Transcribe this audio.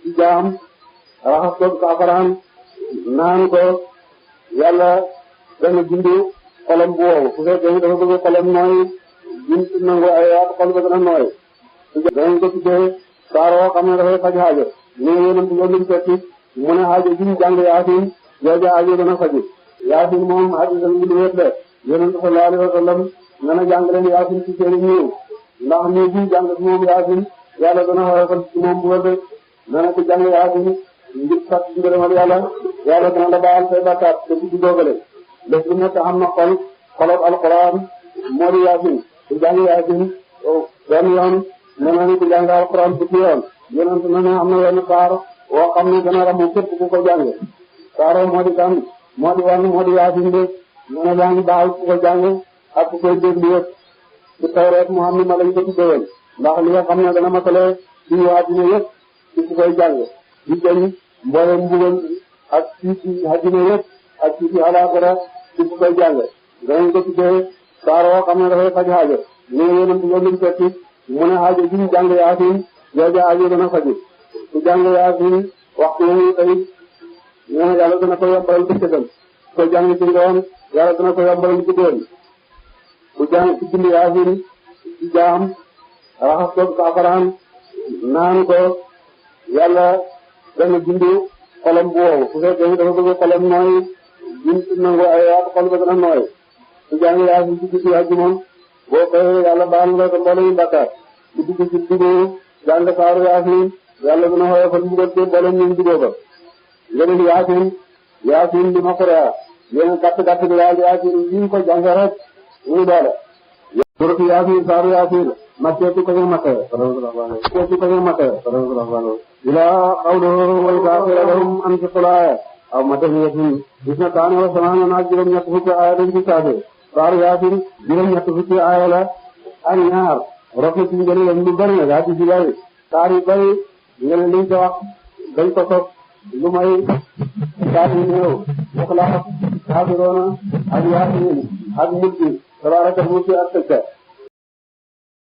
ci jaam raxas ko saafaraan naan ko yàlla dana dindi xolam bu wow su fekkee dafa bëgg xolam nooy dindi nangu ay waat xol ba dana nooy danañ ko tuddee saaroo xam ne dafay faj xaajo léegi yonent loolu lañ fekk mu ne xaajo bi ñu jàng yaasin jooja xaajo dana faju yaasin moom xaajo dana lu wér de yonent sallallahu alayhi wa sallam nga na jàng leen yaasin ci seen ñëw ndax nii bi jàng ci moom yaasin yàlla dana xoolal ci moom bu wér de dana ko jàng yaasin ngir sax ci ngërëmal yàlla dana la baal say bakkaat te ci doogale lépp lu nekk am na xolot alquran moo di yaasin ku jàng yaasin benn yoon ne na ni ku jàng alquran bu ci yoon yonent na ne am na yenn saar woo xam ne dana ramu képp ku ko jàng saaro moo di kan moo di wan moo di yaasin de mu ne yaa ngi baaxal ku ko jàng ak ku koy déglu yëpp ci tawreet mu xam ne ma lañ ko tuddee ndax li nga xam ne dana matale ci àddina yëpp ci ku koy jàng di jëñ mboolem mbugal ak ci àddina yëpp ak ci alaaxira ci ku koy jàng danañ ko tuddee saaro xam ne dafay faj xaajo léegi yonent loolu lañ fekk mu ne xaajo bi ñu jàng yaasin jooja xaajo dana faju ku jàng yaasin waxtu yi tey nee na yàlla dana ko yombalal bëccëgam ko jàng ci ngoon yàlla dana ko yombalal guddeem ku jàng ci bind yaasin ci jaam raxas ko saafaraan naan ko yàlla dana dindi xolam bu wow su fekkee dafa bëgg xolam nooy dindi nangu ay waat xol ba dana nooy ku jàng yaasin ci guddi àjjuma boo koy yàlla baal nga ko mboolem bakkaar ku dugg ci dugub jàng saaru yaasin yàlla dina xoyofal mbugal te mboolem ñu dugub ba yeneen yaasin li ma xuree yeneen gàtt bi daal yaasin yi ko jàng rek muy doole. suratu yaasin saaru yaasin makkeetu ko ñu makkee ilaa qawluhu wa kaafiru lahum anfiqul aaya aw madaniyatun isna taani wa samaana ak juróom-ñett fukki aaya dañ ci saabe saaru yaasin juróom-ñett fukki aaya la ak ñaar rafet ci njëriñam lu bari nag ci bari saar yu bari ngeen liñ ko wax dañ ko soog lu may saar yu néew Ixlaas Kaafiruuna ak Yaasiin ak Mulki tabaaraka mulki ak